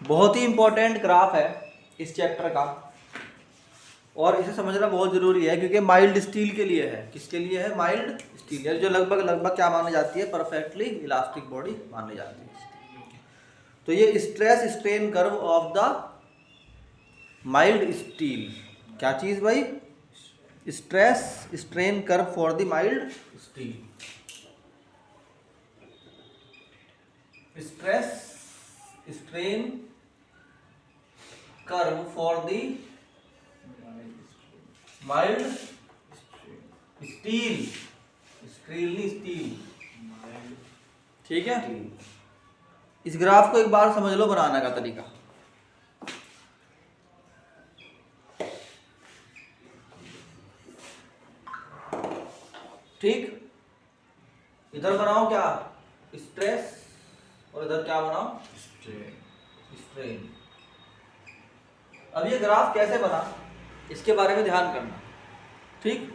बहुत ही important graph है इस चैप्टर का, और इसे समझना बहुत ज़रूरी है क्योंकि माइल्ड स्टील के लिए है। किसके लिए है? माइल्ड स्टील है, जो लगभग लगभग क्या मानी जाती है? परफेक्टली इलास्टिक बॉडी मानी जाती है। तो ये stress strain curve of the mild steel, क्या चीज़ भाई? Stress strain curve for the mild steel. Stress strain curve for the mild steel, steel नहीं स्टील, ठीक है। इस ग्राफ को एक बार समझ लो बनाने का तरीका। ठीक, इधर बनाओ क्या? स्ट्रेस, और इधर क्या बनाओ? स्ट्रेन। अब ये ग्राफ कैसे बना इसके बारे में ध्यान करना। ठीक,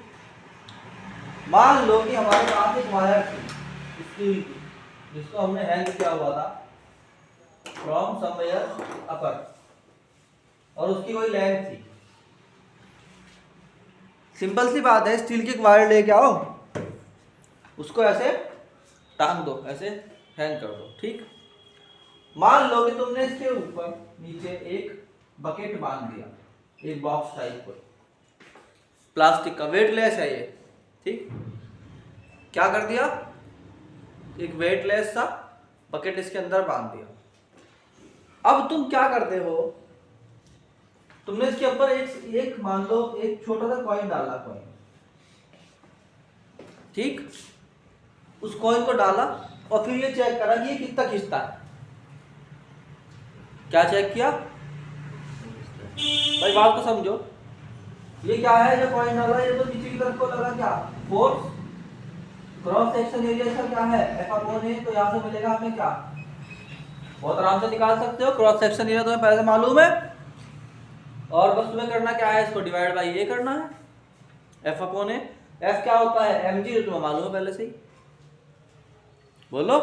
मान लो कि हमारे पास एक वायर थी स्टील की, जिसको हमने हैंग किया हुआ था फ्रॉम समवेयर अपर, और उसकी कोई लेंथ थी। सिंपल सी बात है, स्टील की एक वायर लेके आओ, उसको ऐसे टांग दो, ऐसे हैंग कर दो। ठीक, मान लो कि तुमने इसके ऊपर नीचे एक बकेट बांध दिया, एक बॉक्स टाइप को, प्लास्टिक का, वेटलेस है ये। ठीक, क्या कर दिया? एक वेटलेस सा बकेट इसके अंदर बांध दिया। अब तुम क्या करते हो? तुमने इसके ऊपर एक मान लो एक छोटा सा कॉइन डाला, कॉइन। ठीक, उस कॉइन को डाला और फिर ये चेक करा कि ये कितना खींचता है। क्या चेक किया भाई? बात को समझो। ये क्या है? जो कॉइन डाला, ये तो नीचे की तरफ को लगा, क्या फोर्स। क्रॉस सेक्शन एरिया इसका क्या है? एफ अपॉन ए। तो यहाँ से मिलेगा हमें क्या? बहुत आराम से निकाल सकते हो, क्रॉस सेक्शन एरिया तुम्हें पहले से मालूम है, और बस तुम्हें करना क्या है? इसको डिवाइड बाई ए करना है, एफ अपॉन ए। एफ क्या होता है? एम जी, तुम्हें मालूम है पहले से ही। बोलो,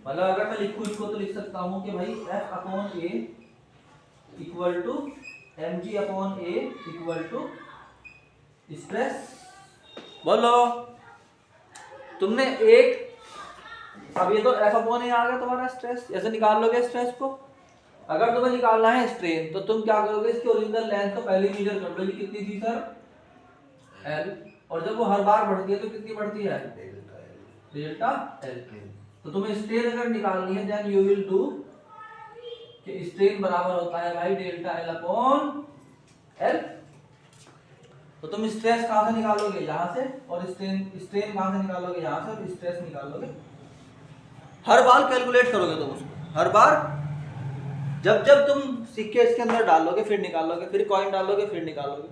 मतलब अगर मैं लिखूं इसको तो लिख सकता हूं कि भाई F upon A equal to M G upon A equal to stress. बोलो, तुमने एक, अब ये तो एफ अपॉन ए आ गया तुम्हारा स्ट्रेस, ऐसे निकाल लोगे स्ट्रेस को। अगर तुम्हें निकालना है स्ट्रेन, तो तुम क्या करोगे? इसकी ओरिजिनल लेंथ तो पहले मेजर कर लो, ये कितनी थी सर? एल। और जब वो हर बार बढ़ती है तो कितनी बढ़ती है? Delta L. तो तुम्हें स्ट्रेन अगर निकालनी है, देन यू विल डू कि स्ट्रेन बराबर होता है भाई डेल्टा एल अपॉन एल। तो तुम स्ट्रेस कहां से निकालोगे? यहां से, और स्ट्रेन कहां से निकालोगे? यहां से, और स्ट्रेस निकालोगे। हर बार कैलकुलेट करोगे तुम उसको, हर बार जब जब तुम सिक्के इसके अंदर डालोगे, फिर निकालोगे, फिर कॉइन डालोगे, फिर निकालोगे,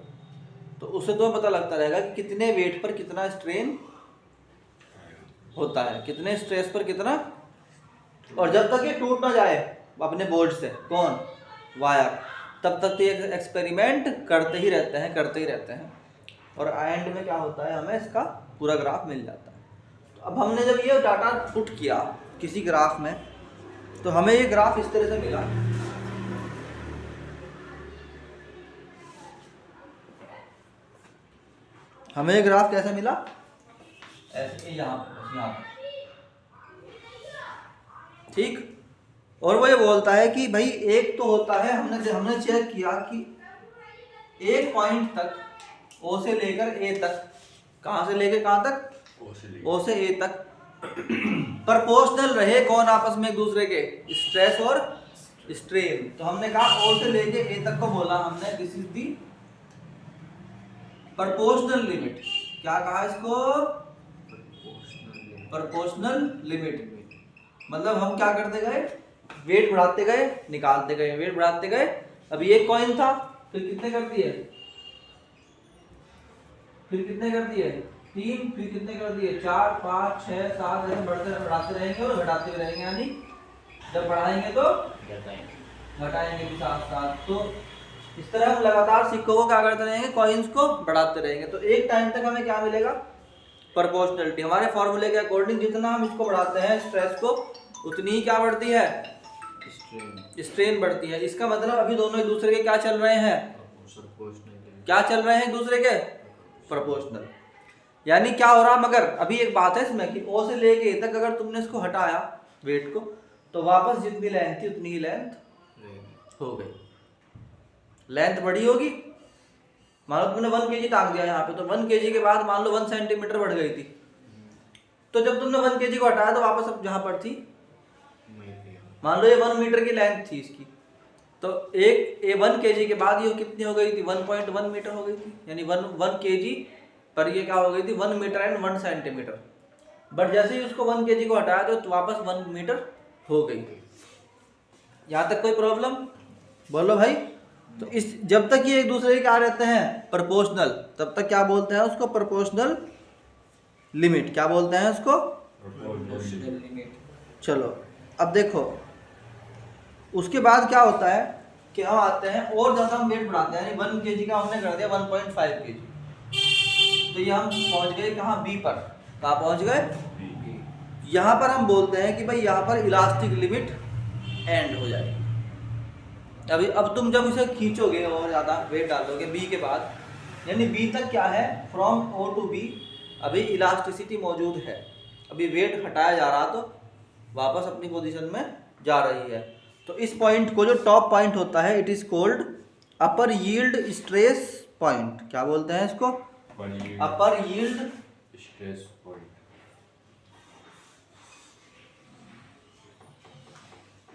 तो उससे तुम्हें पता लगता रहेगा कि कितने वेट पर कितना स्ट्रेन होता है, कितने स्ट्रेस पर कितना। और जब तक ये टूट ना जाए अपने बोर्ड से, कौन? वायर, तब तक तो ये एक्सपेरिमेंट करते ही रहते हैं, करते ही रहते हैं, और एंड में क्या होता है? हमें इसका पूरा ग्राफ मिल जाता है। तो अब हमने जब ये डाटा पुट किया किसी ग्राफ में, तो हमें ये ग्राफ इस तरह से मिला। हमें ये ग्राफ कैसे मिला? ऐसे यहाँ। ठीक, और वो ये बोलता है कि भाई एक तो होता है, हमने चेक किया कि एक पॉइंट तक, ओ से लेकर ए तक, कहां से लेकर कहां तक? ओ से ए तक प्रोपोर्शनल रहे कौन आपस में एक दूसरे के? स्ट्रेस और स्ट्रेन। तो हमने कहा ओ से लेके ए तक को बोला हमने this is the proportional limit. क्या कहा इसको? Proportional limit. मतलब हम क्या करते गए? वेट बढ़ाते गए, निकालते गए, वेट बढ़ाते गए। अभी एक कॉइन था, फिर कितने कर दिए? फिर कितने कर दिए? 3, फिर कितने कर दिए? 4, 5, 6, 7, ऐसे बढ़ाते रहेंगे और घटाते रहेंगे, यानी जब बढ़ाएंगे तो घटाएंगे भी साथ साथ। तो इस तरह हम लगातार सिक्कों को क्या करते रहेंगे? कॉइन्स को बढ़ाते रहेंगे। तो एक टाइम तक हमें क्या मिलेगा? प्रोपोर्शनलिटी। हमारे फॉर्मूले के अकॉर्डिंग जितना हम इसको बढ़ाते हैं स्ट्रेस को, उतनी ही क्या बढ़ती है? स्ट्रेन बढ़ती है। इसका मतलब अभी दोनों एक दूसरे के क्या चल रहे हैं, क्या चल रहे हैं एक दूसरे के प्रोपोर्शनल। यानी क्या हो रहा, मगर अभी एक बात है इसमें कि ओ से लेके ए तक अगर तुमने इसको हटाया वेट को, तो वापस जितनी लेंथ थी उतनी ही लेंथ हो गई, लेंथ बड़ी होगी। मान लो तुमने 1 kg टांग दिया यहाँ पे, तो 1 kg के बाद मान लो 1 सेंटीमीटर बढ़ गई थी, तो जब तुमने 1 kg को हटाया तो वापस अब जहां पर थी, मान लो ये 1 मीटर की लेंथ थी इसकी, तो एक 1 kg के बाद ये कितनी हो गई थी, 1.1 मीटर हो गई थी। यानी 1 kg पर ये क्या हो गई थी, 1 मीटर एंड 1 सेंटीमीटर। बट जैसे ही उसको 1 kg को हटाया तो वापस 1 मीटर हो गई। यहाँ तक कोई प्रॉब्लम, बोलो भाई। तो इस जब तक ये एक दूसरे के क्या रहते हैं, प्रोपोर्शनल, तब तक क्या बोलते हैं उसको, प्रोपोर्शनल लिमिट। क्या बोलते हैं उसको, प्रोपोर्शनल लिमिट। चलो अब देखो उसके बाद क्या होता है कि हम आते हैं और ज़्यादा हम वेट बढ़ाते हैं, यानी 1 kg का हमने कर दिया 1.5 kg, तो ये हम पहुंच गए कहाँ, बी पर। कहाँ पहुंच गए, यहाँ पर हम बोलते हैं कि भाई यहाँ पर इलास्टिक लिमिट एंड हो जाएगी। अभी अब तुम जब इसे खींचोगे और ज़्यादा वेट डालोगे बी के बाद, यानी बी तक क्या है, फ्रॉम ओ टू बी अभी इलास्टिसिटी मौजूद है। अभी वेट हटाया जा रहा तो वापस अपनी पोजीशन में जा रही है। तो इस पॉइंट को, जो टॉप पॉइंट होता है, it is called upper yield stress point. क्या बोलते हैं इसको, upper yield stress point.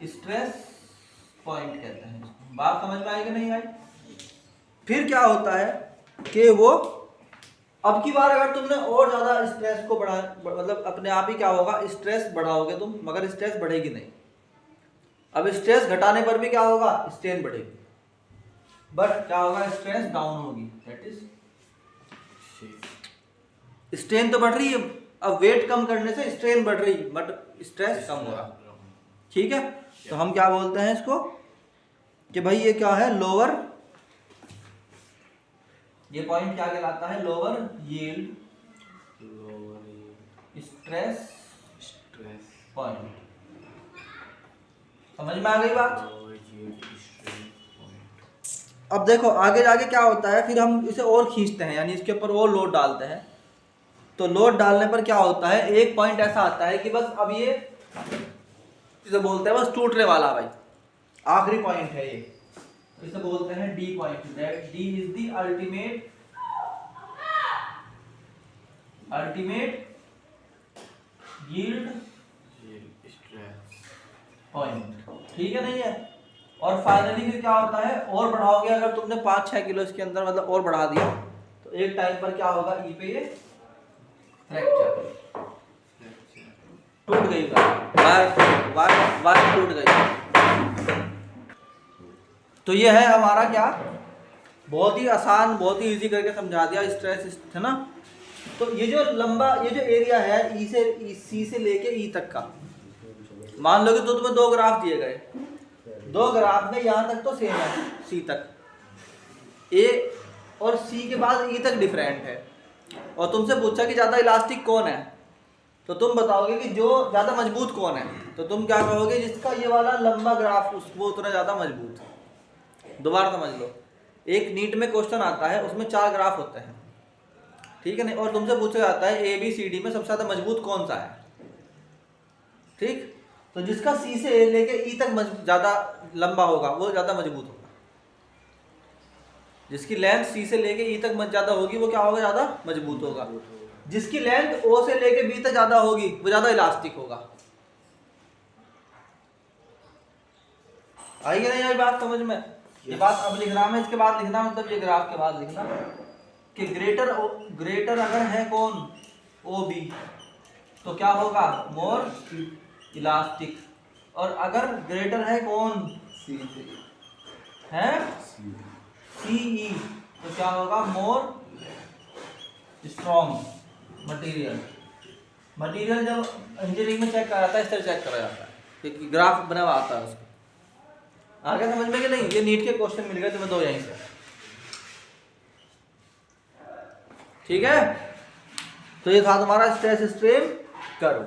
Stress point कहते हैं इसको। बात समझ में आई कि नहीं आई। फिर क्या होता है कि वो अब की बार अगर तुमने और ज्यादा स्ट्रेस को बढ़ा, मतलब अपने आप ही क्या होगा, स्ट्रेस बढ़ाओगे तुम, मगर स्ट्रेस बढ़ेगी नहीं। अब स्ट्रेस घटाने पर भी क्या होगा, स्ट्रेन बढ़ेगी, बट क्या होगा, स्ट्रेस डाउन होगी। दैट इज, स्ट्रेन तो बढ़ रही है, अब वेट कम करने से स्ट्रेन बढ़ रही, बट स्ट्रेस कम हो रहा। ठीक है, तो हम क्या बोलते हैं इसको कि भाई ये क्या है, लोअर, ये पॉइंट क्या कहलाता है, लोअर यील्ड स्ट्रेस पॉइंट। समझ में आ गई बात। अब देखो आगे जाके क्या होता है, फिर हम इसे और खींचते हैं, यानी इसके ऊपर और लोड डालते हैं। तो लोड डालने पर क्या होता है, एक पॉइंट ऐसा आता है कि बस अब ये इसे बोलते हैं बस टूटने वाला, भाई आखिरी पॉइंट है ये, इसे बोलते हैं D point. That D is the ultimate yield stress point. ठीक है, नहीं है। और फाइनली फिर क्या होता है, और बढ़ाओगे अगर तुमने 5-6 किलो इसके अंदर मतलब और बढ़ा दिया, तो एक टाइम पर क्या होगा, ई पे ये फ्रैक्चर टूट गई, वायर टूट गई। तो ये है हमारा क्या, बहुत ही आसान, बहुत ही इजी करके समझा दिया स्ट्रेस, है ना। तो ये जो लंबा, ये जो एरिया है ई से, सी से लेके ई तक का, मान लो कि तो तुम्हें 2 ग्राफ दिए गए, 2 ग्राफ में यहाँ तक तो सेम है, सी तक, ए और सी के बाद ई तक डिफरेंट है, और तुमसे पूछा कि ज़्यादा इलास्टिक कौन है, तो तुम बताओगे कि जो ज़्यादा मजबूत कौन है। तो तुम क्या कहोगे, जिसका ये वाला लंबा ग्राफ वो उतना ज़्यादा मजबूत है। दोबारा समझ लो, एक नीट में क्वेश्चन आता है, उसमें 4 ग्राफ होते हैं, ठीक है नहीं, और तुमसे पूछा जाता है ए बी सी डी में सबसे ज़्यादा मजबूत कौन सा है। ठीक, तो जिसका सी से लेके ई तक ज़्यादा लंबा होगा वो ज़्यादा मजबूत होगा, जिसकी लेंथ सी से लेके ई तक ज़्यादा होगी वो क्या होगा, ज़्यादा मजबूत होगा। जिसकी लेंथ ओ से लेके बी तक ज़्यादा होगी वो ज़्यादा इलास्टिक होगा। आई कि नहीं आई बात समझ में। ये बात अब लिखना में, इसके बाद लिखना, मतलब ये ग्राफ के बाद लिखना कि ग्रेटर अगर है कौन, ओ बी, तो क्या होगा, मोर इलास्टिक। और अगर ग्रेटर है कौन, सी है, सी ई, तो क्या होगा, मोर स्ट्रॉन्ग मटेरियल। मटेरियल जब इंजीनियरिंग में चेक करा जाता है, इस तरह चेक करा जाता है, क्योंकि ग्राफ बना हुआ आता है उसका। आगे समझ में कि नहीं, ये नीट के क्वेश्चन मिल गए तुम्हें 2 यहीं से। ठीक है, तो ये था तुम्हारा स्ट्रेस स्ट्रेन कर्व।